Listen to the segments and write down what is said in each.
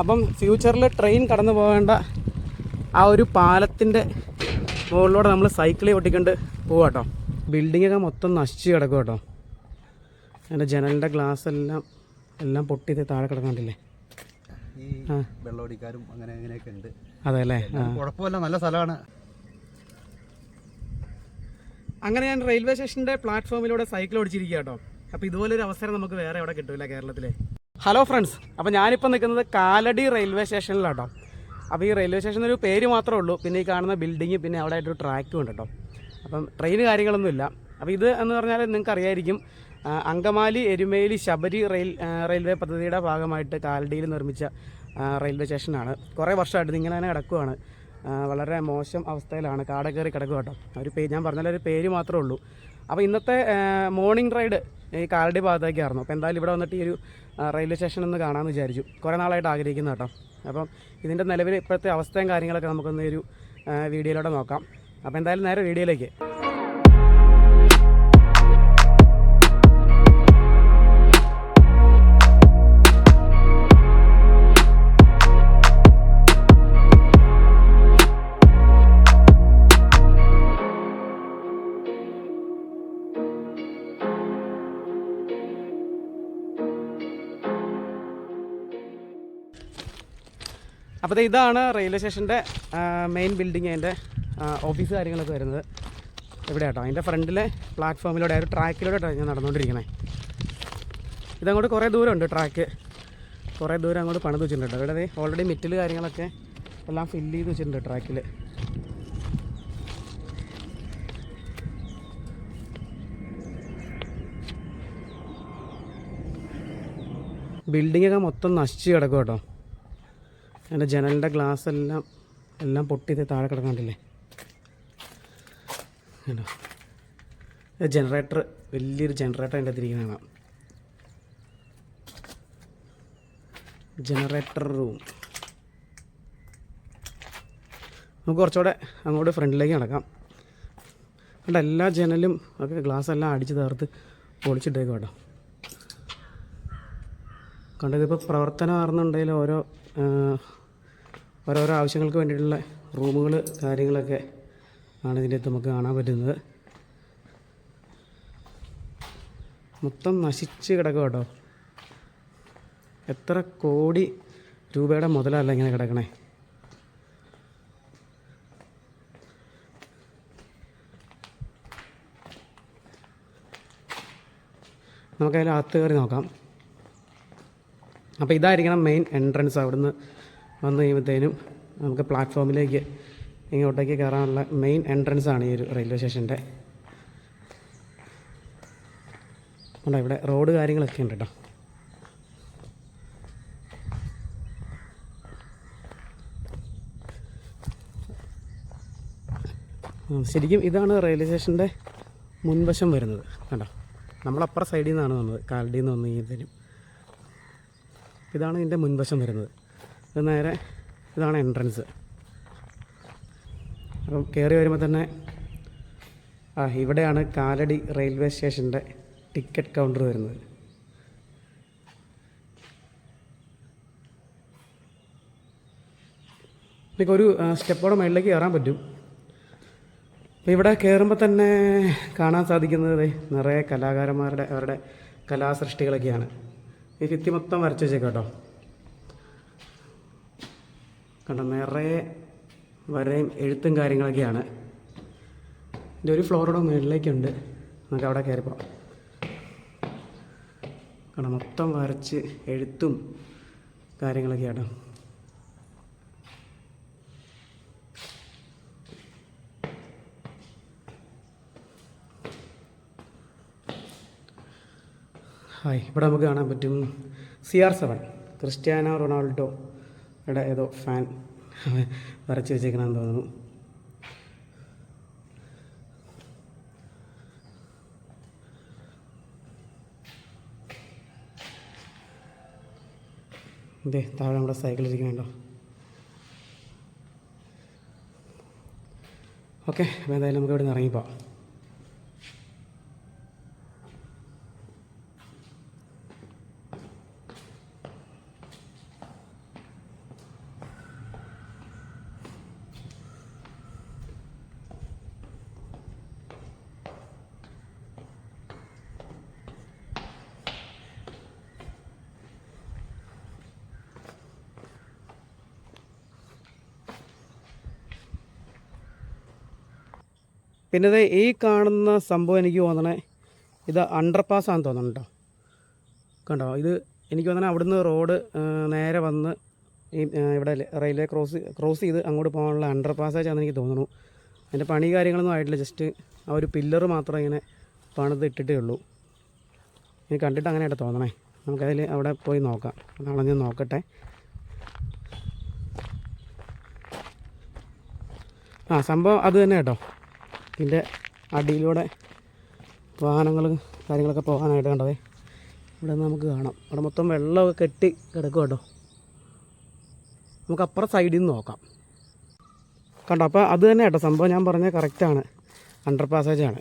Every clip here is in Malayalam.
അപ്പം ഫ്യൂച്ചറിൽ ട്രെയിൻ കടന്നു പോകേണ്ട ആ ഒരു പാലത്തിൻ്റെ മുകളിലൂടെ നമ്മൾ സൈക്കിളിൽ ഓട്ടിക്കൊണ്ട് പോവാം കേട്ടോ. ബിൽഡിങ്ങൊക്കെ മൊത്തം നശിച്ച് കിടക്കും കേട്ടോ. അതിൻ്റെ ജനലിൻ്റെ ഗ്ലാസ് എല്ലാം പൊട്ടി താഴെ കിടക്കാണ്ടില്ലേ. ഈ വെള്ളമടിക്കാരും അങ്ങനെ അങ്ങനെയൊക്കെ ഉണ്ട്. അതെ അല്ലേ, കുഴപ്പമില്ല, നല്ല സ്ഥലമാണ്. അങ്ങനെ ഞാൻ റെയിൽവേ സ്റ്റേഷൻ്റെ പ്ലാറ്റ്ഫോമിലൂടെ സൈക്കിൾ ഓടിച്ചിരിക്കുക കേട്ടോ. അപ്പോൾ ഇതുപോലൊരു അവസരം നമുക്ക് വേറെ എവിടെ കിട്ടില്ല കേരളത്തിലെ. ഹലോ ഫ്രണ്ട്സ്, അപ്പോൾ ഞാനിപ്പോൾ നിൽക്കുന്നത് കാലടി റെയിൽവേ സ്റ്റേഷനിലാട്ടോ. അപ്പോൾ ഈ റെയിൽവേ സ്റ്റേഷനൊരു പേര് മാത്രമേ ഉള്ളൂ, പിന്നെ ഈ കാണുന്ന ബിൽഡിങ്, പിന്നെ അവിടെ ആയിട്ടൊരു ട്രാക്കും ഉണ്ട് കേട്ടോ. അപ്പം ട്രെയിൻ കാര്യങ്ങളൊന്നുമില്ല. അപ്പോൾ ഇത് എന്ന് പറഞ്ഞാൽ നിങ്ങൾക്ക് അറിയായിരിക്കും, അങ്കമാലി എരുമേലി ശബരി റെയിൽവേ പദ്ധതിയുടെ ഭാഗമായിട്ട് കാലടിയിൽ നിർമ്മിച്ച റെയിൽവേ സ്റ്റേഷനാണ്. കുറേ വർഷമായിട്ട് ഇങ്ങനെ തന്നെ കിടക്കുകയാണ്. വളരെ മോശം അവസ്ഥയിലാണ്, കാട് കയറി കിടക്കുക കേട്ടോ. ഞാൻ പറഞ്ഞാൽ ഒരു പേര് മാത്രമേ ഉള്ളൂ. അപ്പോൾ ഇന്നത്തെ മോർണിംഗ് റൈഡ് ഈ കാലടി ഭാഗത്തേക്കായിരുന്നു. അപ്പോൾ എന്തായാലും ഇവിടെ വന്നിട്ട് ഈ ഒരു റെയിൽവേ സ്റ്റേഷൻ ഒന്ന് കാണാമെന്ന് വിചാരിച്ചു. കുറേ നാളായിട്ട് ആഗ്രഹിക്കുന്ന കേട്ടോ. അപ്പം ഇതിൻ്റെ നിലവിൽ ഇപ്പോഴത്തെ അവസ്ഥയും കാര്യങ്ങളൊക്കെ നമുക്കൊന്ന് ഒരു വീഡിയോയിലൂടെ നോക്കാം. അപ്പോൾ എന്തായാലും നേരെ വീഡിയോയിലേക്ക്. അപ്പോൾ ഇതാണ് റെയിൽവേ സ്റ്റേഷൻ്റെ മെയിൻ ബിൽഡിങ്, അതിൻ്റെ ഓഫീസ് കാര്യങ്ങളൊക്കെ വരുന്നത് ഇവിടെ കേട്ടോ. അതിൻ്റെ ഫ്രണ്ടിലെ പ്ലാറ്റ്ഫോമിലൂടെ ഒരു ട്രാക്കിലൂടെ ഞാൻ നടന്നുകൊണ്ടിരിക്കണേ. ഇതങ്ങോട്ട് കുറേ ദൂരമുണ്ട്, ട്രാക്ക് കുറേ ദൂരം അങ്ങോട്ട് പണിത് വെച്ചിട്ടുണ്ട്. ഇവിടെ ഓൾറെഡി മെറ്റൽ കാര്യങ്ങളൊക്കെ എല്ലാം ഫില്ല് ചെയ്ത് വെച്ചിട്ടുണ്ട് ട്രാക്കിൽ. ബിൽഡിങ്ങൊക്കെ മൊത്തം നശിച്ച് കിടക്കും കേട്ടോ. അതിൻ്റെ ജനലിൻ്റെ ഗ്ലാസ് എല്ലാം പൊട്ടി താഴെ കിടക്കാണ്ടില്ലേ. കേട്ടോ, ജനറേറ്റർ, വലിയൊരു ജനറേറ്റർ അതിൻ്റെ അകത്തിരിക്കുന്നതാണ്. Generator room. നമുക്ക് കുറച്ചുകൂടെ അങ്ങോട്ട് ഫ്രണ്ടിലേക്ക് നടക്കാം. അവിടെ എല്ലാ ജനലും ഒക്കെ ഗ്ലാസ് എല്ലാം അടിച്ച് തകർത്ത് പൊളിച്ചിട്ടേക്കും കേട്ടോ. കണ്ടതിപ്പോൾ പ്രവർത്തനമാർന്നുണ്ടെങ്കിൽ ഓരോരോ ആവശ്യങ്ങൾക്ക് വേണ്ടിയിട്ടുള്ള റൂമുകൾ കാര്യങ്ങളൊക്കെ ആണ് ഇതിൻ്റെ അകത്ത് നമുക്ക് കാണാൻ പറ്റുന്നത്. മൊത്തം നശിച്ച് കിടക്കും കേട്ടോ. എത്ര കോടി രൂപയുടെ മുതലല്ല ഇങ്ങനെ കിടക്കണേ. നമുക്കതിൽ അകത്ത് കയറി നോക്കാം. അപ്പോൾ ഇതായിരിക്കണം മെയിൻ എൻട്രൻസ്. അവിടുന്ന് വന്നു കഴിയുമ്പോഴത്തേനും നമുക്ക് പ്ലാറ്റ്ഫോമിലേക്ക് ഇങ്ങോട്ടേക്ക് കയറാനുള്ള മെയിൻ എൻട്രൻസ് ആണ് ഈ ഒരു റെയിൽവേ സ്റ്റേഷൻ്റെ. ഉണ്ടോ, ഇവിടെ റോഡ് കാര്യങ്ങളൊക്കെ ഉണ്ട് കേട്ടോ. ശരിക്കും ഇതാണ് റെയിൽവേ സ്റ്റേഷൻ്റെ മുൻവശം വരുന്നത്. കണ്ടോ, നമ്മളപ്പുറം സൈഡിൽ നിന്നാണ് വന്നത്, കാലടിയിൽ നിന്ന് വന്നു കഴിയുമ്പോഴത്തേനും. ഇതാണ് ഇതിൻ്റെ മുൻവശം വരുന്നത്. ഇത് നേരെ ഇതാണ് എൻട്രൻസ്. അപ്പം കയറി വരുമ്പോൾ തന്നെ ഇവിടെയാണ് കാലടി റെയിൽവേ സ്റ്റേഷൻ്റെ ടിക്കറ്റ് കൗണ്ടർ വരുന്നത്. എനിക്കൊരു സ്റ്റെപ്പോടെ മുകളിലേക്ക് കയറാൻ പറ്റും. അപ്പോൾ ഇവിടെ കയറുമ്പോൾ തന്നെ കാണാൻ സാധിക്കുന്നത് നിറയെ കലാകാരന്മാരുടെ അവരുടെ കലാസൃഷ്ടികളൊക്കെയാണ്. ഈ ഭിത്തി മൊത്തം വരച്ച് വെച്ചേക്കാം കേട്ടോ. കണ്ടോ, നിറയെ വരയും എഴുത്തും കാര്യങ്ങളൊക്കെയാണ്. ഇതിൻ്റെ ഒരു ഫ്ലോറോടെ മുകളിലേക്കുണ്ട്, നമുക്ക് അവിടെ കയറിപ്പോൾ കണ്ടോ, മൊത്തം വരച്ച് എഴുത്തും കാര്യങ്ങളൊക്കെയാണ്. ഇവിടെ നമുക്ക് കാണാൻ പറ്റും CR7 ക്രിസ്ത്യാനോ റൊണാൾഡോയുടെ ഏതോ ഫാൻ വരച്ച് വെച്ചേക്കണമെന്ന് തോന്നുന്നു. ഇതേ താഴെ നമ്മുടെ സൈക്കിൾ ഇരിക്കുന്നുണ്ടോ. ഓക്കെ, അപ്പോൾ എന്തായാലും നമുക്ക് ഇവിടെ നിന്ന് ഇറങ്ങിപ്പോവാം. പിന്നെ ഇത് ഈ കാണുന്ന സംഭവം എനിക്ക് തോന്നണേ ഇത് അണ്ടർപാസ് ആണെന്ന് തോന്നുന്നുണ്ടോ. കണ്ടോ, ഇത് എനിക്ക് തോന്നണേ അവിടുന്ന് റോഡ് നേരെ വന്ന് ഈ ഇവിടെ റെയിൽവേ ക്രോസ് ചെയ്ത് അങ്ങോട്ട് പോകാനുള്ള അണ്ടർ പാസേജ് ആണെന്ന് എനിക്ക് തോന്നുന്നു. അതിൻ്റെ പണി കാര്യങ്ങളൊന്നും ആയിട്ടില്ല, ജസ്റ്റ് ആ ഒരു പില്ലർ മാത്രം ഇങ്ങനെ പണിത് ഇട്ടിട്ടേ ഉള്ളൂ. എനിക്ക് കണ്ടിട്ട് അങ്ങനെയായിട്ട് തോന്നണേ. നമുക്കതിൽ അവിടെ പോയി നോക്കാം. അതാണ് ഞാൻ നോക്കട്ടെ. സംഭവം അത് തന്നെ കേട്ടോ. ഇതിൻ്റെ അടിയിലൂടെ വാഹനങ്ങൾ കാര്യങ്ങളൊക്കെ പോകാനായിട്ട് കണ്ടതേ ഇവിടെ നമുക്ക് കാണാം. അവിടെ മൊത്തം വെള്ളമൊക്കെ കെട്ടി കിടക്കും കേട്ടോ. നമുക്ക് അപ്പുറം സൈഡിൽ നിന്ന് നോക്കാം. കണ്ടോ, അപ്പോൾ അത് തന്നെ കേട്ടോ സംഭവം. ഞാൻ പറഞ്ഞത് കറക്റ്റാണ്, അണ്ടർ പാസേജാണ്.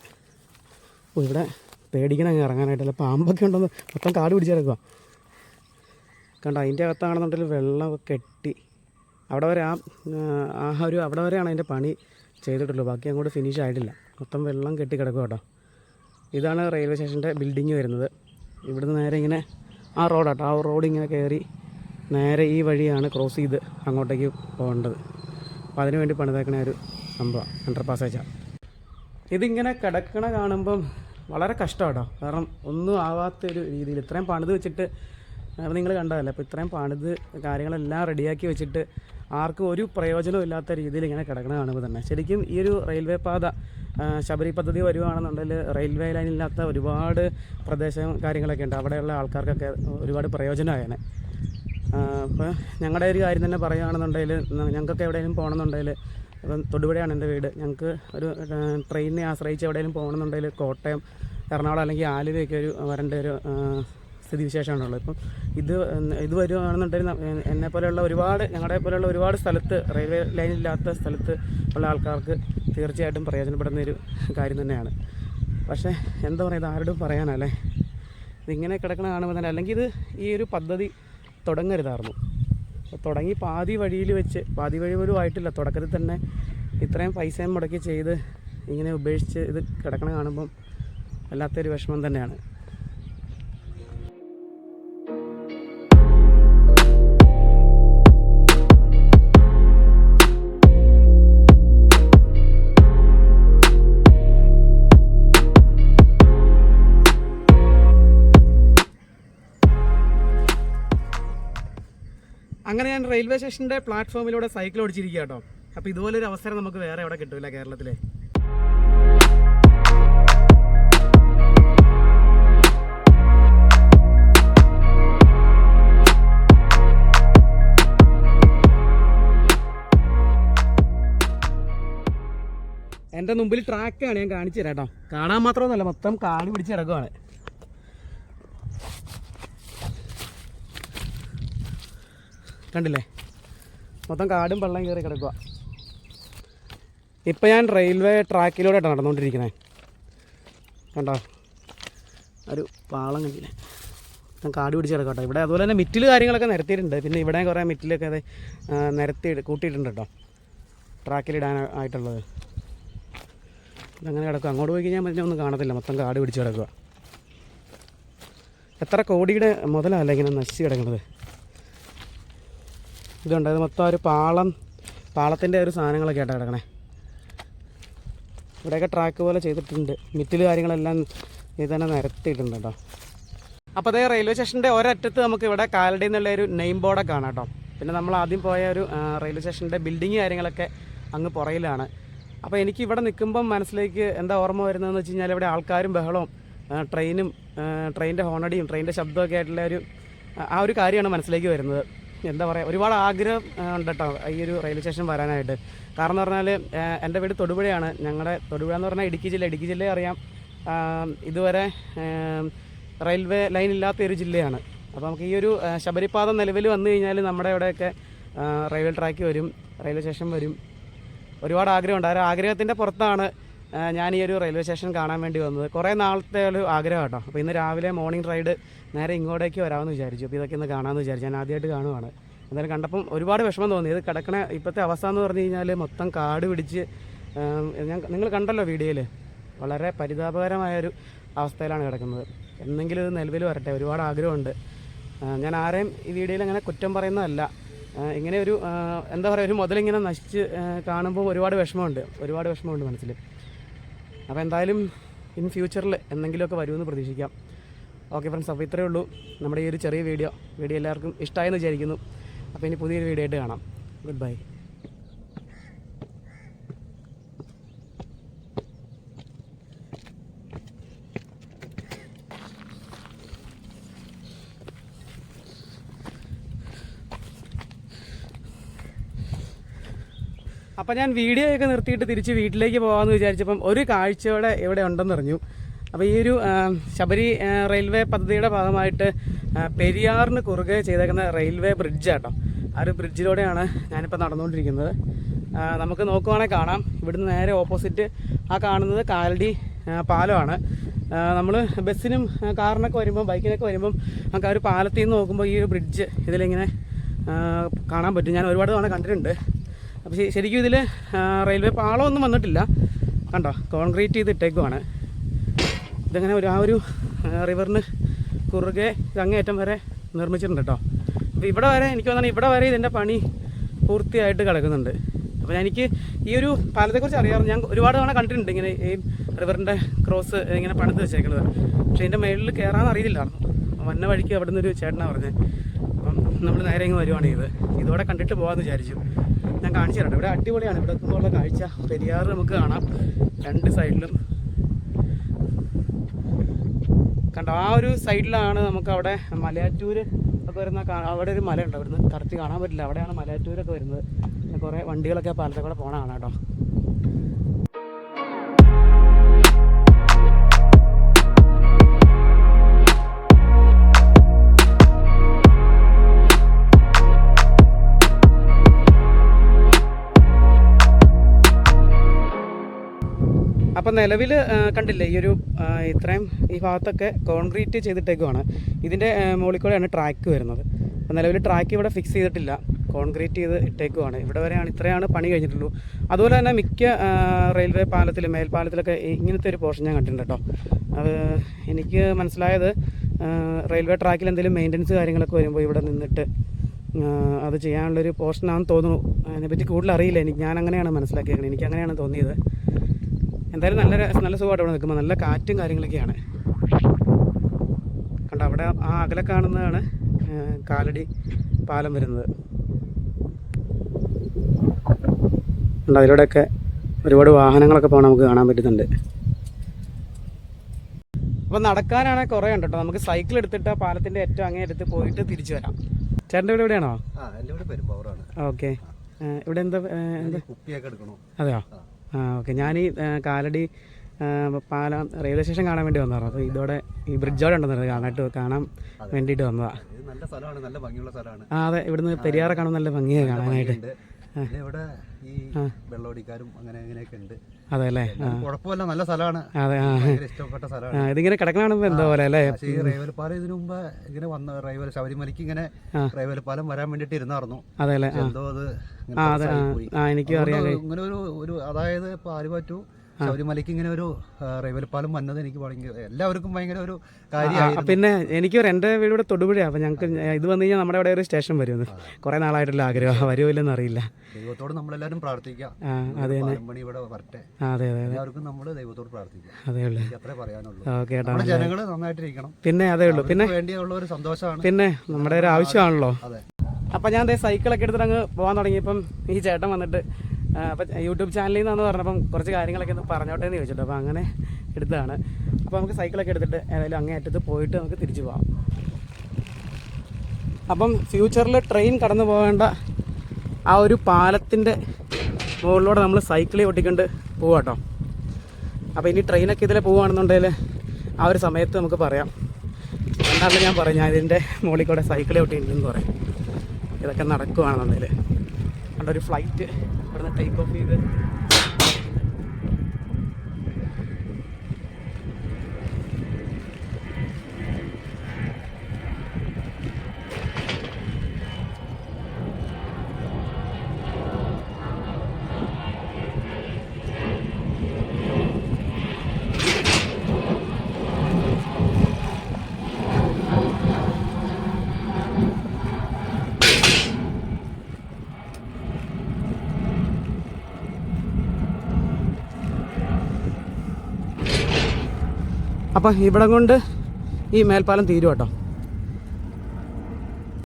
ഇവിടെ പേടിക്കണം ഇറങ്ങാനായിട്ടല്ല, പാമ്പൊക്കെ ഉണ്ടെന്ന് മൊത്തം കാട് പിടിച്ചെടുക്കുക. കണ്ടോ, അതിൻ്റെ അകത്താണെന്നുണ്ടെങ്കിൽ വെള്ളമൊക്കെ കെട്ടി അവിടെ വരെ അവിടെ വരെയാണ് അതിൻ്റെ പണി ചെയ്തിട്ടുള്ളൂ. ബാക്കി അങ്ങോട്ട് ഫിനിഷ് ആയിട്ടില്ല. മൊത്തം വെള്ളം കെട്ടി കിടക്കുക കേട്ടോ. ഇതാണ് റെയിൽവേ സ്റ്റേഷൻ്റെ ബിൽഡിങ് വരുന്നത്. ഇവിടുന്ന് നേരെ ഇങ്ങനെ ആ റോഡാട്ടോ, ആ റോഡ് ഇങ്ങനെ കയറി നേരെ ഈ വഴിയാണ് ക്രോസ് ചെയ്ത് അങ്ങോട്ടേക്ക് പോകേണ്ടത്. അപ്പോൾ അതിനു വേണ്ടി പണിതേക്കണ ഒരു സംഭവം അണ്ടർ പാസേജാണ്. ഇതിങ്ങനെ കിടക്കണ കാണുമ്പം വളരെ കഷ്ടമാട്ടോ. കാരണം ഒന്നും ആവാത്തൊരു രീതിയിൽ ഇത്രയും പണിത് വെച്ചിട്ട് നിങ്ങൾ കണ്ടതല്ലേ. അപ്പോൾ ഇത്രയും പണിത് കാര്യങ്ങളെല്ലാം റെഡിയാക്കി വെച്ചിട്ട് ആർക്കും ഒരു പ്രയോജനവും ഇല്ലാത്ത രീതിയിൽ ഇങ്ങനെ കിടക്കണ കാണുമ്പോൾ തന്നെ ശരിക്കും ഈ ഒരു റെയിൽവേ പാത ശബരി പദ്ധതി വരുവാണെന്നുണ്ടെങ്കിൽ റെയിൽവേ ലൈനില്ലാത്ത ഒരുപാട് പ്രദേശം കാര്യങ്ങളൊക്കെ ഉണ്ട്. അവിടെയുള്ള ആൾക്കാർക്കൊക്കെ ഒരുപാട് പ്രയോജനമായേനെ. അപ്പോൾ ഞങ്ങളുടെ ഒരു കാര്യം തന്നെ പറയുകയാണെന്നുണ്ടെങ്കിൽ ഞങ്ങൾക്കൊക്കെ എവിടെയെങ്കിലും പോകണമെന്നുണ്ടെങ്കിൽ, ഇപ്പം തൊടുപുഴയാണ് എൻ്റെ വീട്, ഞങ്ങൾക്ക് ഒരു ട്രെയിനിനെ ആശ്രയിച്ച് എവിടെയെങ്കിലും പോകണമെന്നുണ്ടെങ്കിൽ കോട്ടയം, എറണാകുളം അല്ലെങ്കിൽ ആലുവയൊക്കെ വരേണ്ട ഒരു സ്ഥിതിവിശേഷമാണുള്ളത്. ഇപ്പം ഇത് വരുവാണെന്നുണ്ടെങ്കിൽ എന്നെപ്പോലെയുള്ള ഞങ്ങളുടെ പോലെയുള്ള ഒരുപാട് സ്ഥലത്ത് റെയിൽവേ ലൈനില്ലാത്ത സ്ഥലത്ത് ഉള്ള ആൾക്കാർക്ക് തീർച്ചയായിട്ടും പ്രയോജനപ്പെടുന്നൊരു കാര്യം തന്നെയാണ്. പക്ഷേ എന്താ പറയുക, ഇത് ആരോടും പറയാനല്ലേ. ഇതിങ്ങനെ കിടക്കണ കാണുമ്പോൾ തന്നെ, അല്ലെങ്കിൽ ഇത് ഈ ഒരു പദ്ധതി തുടങ്ങരുതായിരുന്നു. തുടങ്ങി പാതി വഴി പോലും ആയിട്ടില്ല, തുടക്കത്തിൽ തന്നെ ഇത്രയും പൈസയും മുടക്കി ചെയ്ത് ഇങ്ങനെ ഉപേക്ഷിച്ച് ഇത് കിടക്കണ കാണുമ്പം വല്ലാത്തൊരു വിഷമം തന്നെയാണ്. അങ്ങനെ ഞാൻ റെയിൽവേ സ്റ്റേഷൻ്റെ പ്ലാറ്റ്ഫോമിലൂടെ സൈക്കിൾ ഓടിച്ചിരിക്കുക കേട്ടോ. അപ്പോൾ ഇതുപോലൊരു അവസരം നമുക്ക് വേറെ എവിടെ കിട്ടില്ല കേരളത്തിലെ. എൻ്റെ മുമ്പിൽ ട്രാക്കാണ്, ഞാൻ കാണിച്ചു തരാം കേട്ടോ. കാണാൻ മാത്രമൊന്നുമല്ല, മൊത്തം കാട് പിടിച്ച് കിടക്കുവാണ്. കണ്ടില്ലേ, മൊത്തം കാടും വെള്ളം കയറി കിടക്കുക. ഇപ്പം ഞാൻ റെയിൽവേ ട്രാക്കിലൂടെ നടന്നുകൊണ്ടിരിക്കുന്നത്. കണ്ടോ, ഒരു പാളം കണ്ടില്ലേ, മൊത്തം കാട് പിടിച്ച് കിടക്കുക കേട്ടോ. ഇവിടെ അതുപോലെ തന്നെ മിറ്റിൽ കാര്യങ്ങളൊക്കെ നിരത്തിയിട്ടുണ്ട്. പിന്നെ ഇവിടെ കുറേ മിറ്റിലൊക്കെ അത് കൂട്ടിയിട്ടുണ്ട് കേട്ടോ, ട്രാക്കിലിടാനായിട്ടുള്ളത്. ഇതങ്ങനെ കിടക്കുക. അങ്ങോട്ട് പോയി കഴിഞ്ഞാൽ പിന്നെ ഒന്നും കാണത്തില്ല, മൊത്തം കാട് പിടിച്ച് കിടക്കുക. എത്ര കോടിയുടെ മുതലല്ല ഇങ്ങനെ നശിച്ച് കിടക്കുന്നത്. ഇതുണ്ട്, ഇത് മൊത്തം ഒരു പാളത്തിൻ്റെ ഒരു സാധനങ്ങളൊക്കെ ആയിട്ട് കിടക്കണേ. ഇവിടെയൊക്കെ ട്രാക്ക് പോലെ ചെയ്തിട്ടുണ്ട്, മിറ്റിൽ കാര്യങ്ങളെല്ലാം ഇത് തന്നെ നിരത്തിയിട്ടുണ്ട് കേട്ടോ. അപ്പോൾ അതേ റെയിൽവേ സ്റ്റേഷൻ്റെ ഒരറ്റത്ത് നമുക്ക് ഇവിടെ കാലടി എന്നുള്ള ഒരു നെയിം ബോർഡൊക്കെ കാണാം കേട്ടോ. പിന്നെ നമ്മൾ ആദ്യം പോയ ഒരു റെയിൽവേ സ്റ്റേഷൻ്റെ ബിൽഡിങ് കാര്യങ്ങളൊക്കെ അങ്ങ് പുറയിലാണ്. അപ്പോൾ എനിക്ക് ഇവിടെ നിൽക്കുമ്പം മനസ്സിലേക്ക് എന്താ ഓർമ്മ വരുന്നതെന്ന് വെച്ച് കഴിഞ്ഞാൽ ഇവിടെ ആൾക്കാരും ബഹളവും ട്രെയിനിൻ്റെ ഹോണടിയും ട്രെയിനിൻ്റെ ശബ്ദമൊക്കെ ആയിട്ടുള്ള ആ ഒരു കാര്യമാണ് മനസ്സിലേക്ക് വരുന്നത്. എന്താ പറയുക, ഒരുപാട് ആഗ്രഹം ഉണ്ട് കേട്ടോ ഈ ഒരു റെയിൽവേ സ്റ്റേഷൻ വരാനായിട്ട്. കാരണം എന്ന് പറഞ്ഞാൽ എൻ്റെ വീട് തൊടുപുഴയാണ്. ഞങ്ങളുടെ തൊടുപുഴ എന്ന് പറഞ്ഞാൽ ഇടുക്കി ജില്ലയെ അറിയാം. ഇതുവരെ റെയിൽവേ ലൈൻ ഇല്ലാത്ത ഒരു ജില്ലയാണ്. അപ്പോൾ നമുക്ക് ഈ ഒരു ശബരിപാത നിലവിൽ വന്നു കഴിഞ്ഞാൽ നമ്മുടെ ഇവിടെയൊക്കെ റെയിൽവേ ട്രാക്ക് വരും, റെയിൽവേ സ്റ്റേഷൻ വരും. ഒരുപാട് ആഗ്രഹമുണ്ട്. ആ ആഗ്രഹത്തിൻ്റെ പുറത്താണ് ഞാൻ ഈ ഒരു റെയിൽവേ സ്റ്റേഷൻ കാണാൻ വേണ്ടി വന്നത്. കുറേ നാളത്തെ ഒരു ആഗ്രഹം കേട്ടോ. അപ്പോൾ ഇന്ന് രാവിലെ മോർണിംഗ് റൈഡ് നേരെ ഇങ്ങോട്ടേക്ക് വരാമെന്ന് വിചാരിച്ചു. അപ്പോൾ ഇതൊക്കെ ഇന്ന് കാണാമെന്ന് വിചാരിച്ചു. ഞാൻ ആദ്യമായിട്ട് കാണുവാണ്. എന്തായാലും കണ്ടപ്പം ഒരുപാട് വിഷമം തോന്നി. ഇത് കിടക്കണ ഇപ്പോഴത്തെ അവസ്ഥ എന്ന് പറഞ്ഞു കഴിഞ്ഞാൽ മൊത്തം കാട് പിടിച്ച്, നിങ്ങൾ കണ്ടല്ലോ വീഡിയോയിൽ, വളരെ പരിതാപകരമായൊരു അവസ്ഥയിലാണ് കിടക്കുന്നത്. എന്നെങ്കിലും ഇത് നിലവിൽ വരട്ടെ, ഒരുപാട് ആഗ്രഹമുണ്ട്. ഞാൻ ആരെയും ഈ വീഡിയോയിൽ അങ്ങനെ കുറ്റം പറയുന്നതല്ല. ഇങ്ങനെ ഒരു എന്താ പറയുക, ഒരു മുതലിങ്ങനെ നശിച്ച് കാണുമ്പോൾ ഒരുപാട് വിഷമമുണ്ട് മനസ്സിൽ. അപ്പോൾ എന്തായാലും ഇൻ ഫ്യൂച്ചറിൽ എന്തെങ്കിലുമൊക്കെ വരുമെന്ന് പ്രതീക്ഷിക്കാം. ഓക്കെ ഫ്രണ്ട്സ്, അപ്പോൾ ഇത്രയേ ഉള്ളൂ നമ്മുടെ ഈ ഒരു ചെറിയ വീഡിയോ എല്ലാവർക്കും ഇഷ്ടമായെന്ന് വിചാരിക്കുന്നു. അപ്പോൾ ഇനി പുതിയൊരു വീഡിയോ ആയിട്ട് കാണാം. Good bye. അപ്പോൾ ഞാൻ വീഡിയോ ഒക്കെ നിർത്തിയിട്ട് തിരിച്ച് വീട്ടിലേക്ക് പോകാമെന്ന് വിചാരിച്ചപ്പം ഒരു കാഴ്ചയോടെ ഇവിടെ ഉണ്ടെന്നറിഞ്ഞു. അപ്പോൾ ഈ ഒരു ശബരി റെയിൽവേ പദ്ധതിയുടെ ഭാഗമായിട്ട് പെരിയാറിന് കുറുകെ ചെയ്തേക്കുന്ന റെയിൽവേ ബ്രിഡ്ജാട്ടോ. ആ ഒരു ബ്രിഡ്ജിലൂടെയാണ് ഞാനിപ്പോൾ നടന്നുകൊണ്ടിരിക്കുന്നത്. നമുക്ക് നോക്കുവാണെങ്കിൽ കാണാം, ഇവിടുന്ന് നേരെ ഓപ്പോസിറ്റ് ആ കാണുന്നത് കാലടി പാലമാണ്. നമ്മൾ ബസ്സിനും കാറിനൊക്കെ വരുമ്പം ബൈക്കിനൊക്കെ വരുമ്പം നമുക്ക് ആ ഒരു പാലത്തിൽ നിന്ന് നോക്കുമ്പോൾ ഈ ഒരു ബ്രിഡ്ജ് ഇതിലിങ്ങനെ കാണാൻ പറ്റും. ഞാൻ ഒരുപാട് തവണ കണ്ടിട്ടുണ്ട്. അപ്പോൾ ശരിക്കും ഇതിൽ റെയിൽവേ പാളമൊന്നും വന്നിട്ടില്ല, കണ്ടോ, കോൺക്രീറ്റ് ചെയ്ത് ഇട്ടേക്കുവാണ്. ഇതങ്ങനെ ആ ഒരു റിവറിന് കുറുകെ അങ്ങേയറ്റം വരെ നിർമ്മിച്ചിട്ടുണ്ട് കേട്ടോ. അപ്പോൾ ഇവിടെ വരെ എനിക്ക് തോന്നുന്നു ഇവിടെ വരെ ഇതിൻ്റെ പണി പൂർത്തിയായിട്ട് കിടക്കുന്നുണ്ട്. അപ്പോൾ എനിക്ക് ഈ ഒരു പാലത്തെക്കുറിച്ച് അറിയാറ്, ഞാൻ ഒരുപാട് തവണ കണ്ടിട്ടുണ്ട് ഇങ്ങനെ ഈ റിവറിൻ്റെ ക്രോസ് ഇങ്ങനെ പണിത് വെച്ചേക്കുന്നത്. പക്ഷേ ഇതിൻ്റെ മേളിൽ കയറാൻ അറിയില്ലായിരുന്നു. വന്ന വഴിക്ക് അവിടെ നിന്നൊരു ചേട്ടനാണ് പറഞ്ഞത്. അപ്പം നമ്മൾ നേരെ ഇങ്ങ് വരുവാണ് ഇതോടെ കണ്ടിട്ട് പോകാമെന്ന് വിചാരിച്ചു. ഞാൻ കാണിച്ചു തരാം. ഇവിടെ അടിപൊളിയാണ്. ഇവിടെ എത്തുമ്പോഴുള്ള കാഴ്ച, പെരിയാറ് നമുക്ക് കാണാം രണ്ട് സൈഡിലും. കണ്ടോ, ആ ഒരു സൈഡിലാണ് നമുക്ക് അവിടെ മലയാറ്റൂർ ഒക്കെ വരുന്ന, അവിടെ ഒരു മലയുണ്ട്. അവിടുന്ന് കറക്റ്റ് കാണാൻ പറ്റില്ല. അവിടെയാണ് മലയാറ്റൂരൊക്കെ വരുന്നത്. കുറേ വണ്ടികളൊക്കെ പാലത്തെ കൂടെ പോകണതാണ് കേട്ടോ. അപ്പം നിലവിൽ കണ്ടില്ലേ, ഈ ഒരു ഇത്രയും ഈ ഭാഗത്തൊക്കെ കോൺക്രീറ്റ് ചെയ്തിട്ടേക്കുവാണ്. ഇതിൻ്റെ മുകളിൽ കൂടെയാണ് ട്രാക്ക് വരുന്നത്. അപ്പം നിലവിൽ ട്രാക്ക് ഇവിടെ ഫിക്സ് ചെയ്തിട്ടില്ല, കോൺക്രീറ്റ് ചെയ്ത് ഇട്ടേക്കുവാണ്. ഇവിടെ വരെയാണ്, ഇത്രയാണ് പണി കഴിഞ്ഞിട്ടുള്ളൂ. അതുപോലെ തന്നെ മിക്ക റെയിൽവേ പാലത്തിലും മേൽപ്പാലത്തിലൊക്കെ ഇങ്ങനത്തെ ഒരു പോർഷൻ ഞാൻ കണ്ടിട്ടുണ്ട് കേട്ടോ. അത് എനിക്ക് മനസ്സിലായത് റെയിൽവേ ട്രാക്കിൽ എന്തെങ്കിലും മെയിൻ്റനൻസ് കാര്യങ്ങളൊക്കെ വരുമ്പോൾ ഇവിടെ നിന്നിട്ട് അത് ചെയ്യാനുള്ളൊരു പോർഷനാണെന്ന് തോന്നുന്നു. അതിനെപ്പറ്റി കൂടുതൽ അറിയില്ല ഞാൻ അങ്ങനെയാണ് മനസ്സിലാക്കിയത്, എനിക്ക് അങ്ങനെയാണ് തോന്നിയത്. എന്തായാലും നല്ല സുഖമായിട്ട് ഇവിടെ നിൽക്കുമ്പോൾ നല്ല കാറ്റും കാര്യങ്ങളൊക്കെയാണ്. കണ്ടോ, അവിടെ ആ അകലെ കാണുന്നതാണ് കാലടി പാലം വരുന്നത്. കണ്ടോ, അതിലൂടെയൊക്കെ ഒരുപാട് വാഹനങ്ങളൊക്കെ പോകാൻ നമുക്ക് കാണാൻ പറ്റുന്നുണ്ട്. അപ്പോൾ നടക്കാനാണെങ്കിൽ കുറേ ഉണ്ട് കേട്ടോ. നമുക്ക് സൈക്കിൾ എടുത്തിട്ട് ആ പാലത്തിൻ്റെ ഏറ്റവും അങ്ങേ അടുത്ത് പോയിട്ട് തിരിച്ചു വരാം. ചേട്ടൻ്റെ വീട് എവിടെയാണോ? ഓക്കെ. ഇവിടെ എന്താ അതെയോ? ഓക്കെ. ഞാൻ ഈ കാലടി പാലം റെയിൽവേ സ്റ്റേഷൻ കാണാൻ വേണ്ടി വന്നതാണ്. അപ്പോൾ ഇതോടെ ഈ ബ്രിഡ്ജോടെ ഉണ്ടെന്നത് കാണാൻ വേണ്ടിയിട്ട് വന്നതാണ്. നല്ല സ്ഥലമാണ്, നല്ല ഭംഗിയുള്ള സ്ഥലമാണ്. അതെ, ഇവിടുന്ന് പെരിയാറെ കാണാൻ നല്ല ഭംഗിയാണ് കാണാനായിട്ട്. ഇവിടെ ഈ വെള്ളോടിക്കാരും അങ്ങനെ അങ്ങനെയൊക്കെ ഉണ്ട്. അതെ അല്ലേ? കുഴപ്പമില്ല, നല്ല സ്ഥലമാണ്. അതെ, ഇഷ്ടപ്പെട്ട സ്ഥലമാണ്. ഇതിങ്ങനെ കിടക്കണ എന്താ പോലെ അല്ലേ? ഈ റെയിൽവേ പാലം ഇതിനു മുമ്പ് ഇങ്ങനെ വന്ന ശബരിമലയ്ക്ക് ഇങ്ങനെ റെയിൽവേ പാലം വരാൻ വേണ്ടിട്ട് ഇരുന്നായിരുന്നു. അതെ അല്ലേ? എന്തോ അത് എനിക്ക് അറിയാം. ഇങ്ങനെ ഒരു അതായത് ഇപ്പൊ ആലുവാറ്റു ശബരിമലയ്ക്ക് ഇങ്ങനെ ഒരു റെയിൽവേ പാലം വന്നത് എനിക്ക് എല്ലാവർക്കും ഭയങ്കര ഒരു കാര്യമാണ്. പിന്നെ എനിക്ക് എൻ്റെ വീട് ഇവിടെ തൊടുപുഴയാണ്. അപ്പോൾ ഞങ്ങൾക്ക് ഇത് വന്നു കഴിഞ്ഞാൽ നമ്മുടെ അവിടെ ഒരു സ്റ്റേഷൻ വരുന്നത് കുറേ നാളായിട്ടുള്ള ആഗ്രഹം, വരുമില്ലെന്ന് അറിയില്ല. ദൈവത്തോട് നമ്മളെല്ലാവരും പ്രാർത്ഥിക്കാം. അതെ ഇവിടെ വരട്ടെ. അതെ അതെ, എല്ലാവർക്കും നമ്മൾ ദൈവത്തോട് പ്രാർത്ഥിക്കാം. അതേ ഉള്ളൂ, അത്രേ പറയാനുള്ളൂ. ഓക്കെ ഏട്ടാ, ജനങ്ങൾ നന്നായിട്ടിരിക്കണം. പിന്നെ അതേ ഉള്ളൂ. പിന്നെ വേണ്ടിയുള്ള ഒരു സന്തോഷമാണ്, പിന്നെ നമ്മുടെ ഒരു ആവശ്യമാണല്ലോ. അതെ. അപ്പം ഞാൻ സൈക്കിളൊക്കെ എടുത്തിട്ട് അങ്ങ് പോകാൻ തുടങ്ങിയപ്പം ഈ ചേട്ടൻ വന്നിട്ട് അപ്പം യൂട്യൂബ് ചാനലിൽ നിന്നാന്ന് പറഞ്ഞപ്പം കുറച്ച് കാര്യങ്ങളൊക്കെ ഒന്ന് പറഞ്ഞോട്ടെ എന്ന് ചോദിച്ചിട്ട്, അപ്പോൾ അങ്ങനെ എടുത്തതാണ്. അപ്പോൾ നമുക്ക് സൈക്കിളൊക്കെ എടുത്തിട്ട് ഏതായാലും അങ്ങേ അറ്റത്ത് പോയിട്ട് നമുക്ക് തിരിച്ചു പോകാം. അപ്പം ഫ്യൂച്ചറിൽ ട്രെയിൻ കടന്നു പോകേണ്ട ആ ഒരു പാലത്തിൻ്റെ മുകളിലൂടെ നമ്മൾ സൈക്കിളിൽ ഓട്ടിക്കൊണ്ട് പോവാം കേട്ടോ. അപ്പോൾ ഇനി ട്രെയിനൊക്കെ ഇതിൽ പോവുകയാണെന്നുണ്ടെങ്കിൽ ആ ഒരു സമയത്ത് നമുക്ക് പറയാം. എന്നാലും ഞാൻ പറയാം, ഞാൻ ഇതിൻ്റെ മുകളിൽ കൂടെ സൈക്കിളിൽ ഓട്ടിയിട്ടുണ്ടെന്ന് പറയാം. ഇതൊക്കെ നടക്കുകയാണെന്നുണ്ടെങ്കിൽ കണ്ടൊരു ഫ്ലൈറ്റ് ഇവിടുന്ന് ടേക്ക് ഓഫ് ചെയ്ത് അപ്പം ഇവിടം കൊണ്ട് ഈ മേൽപ്പാലം തീരും കേട്ടോ.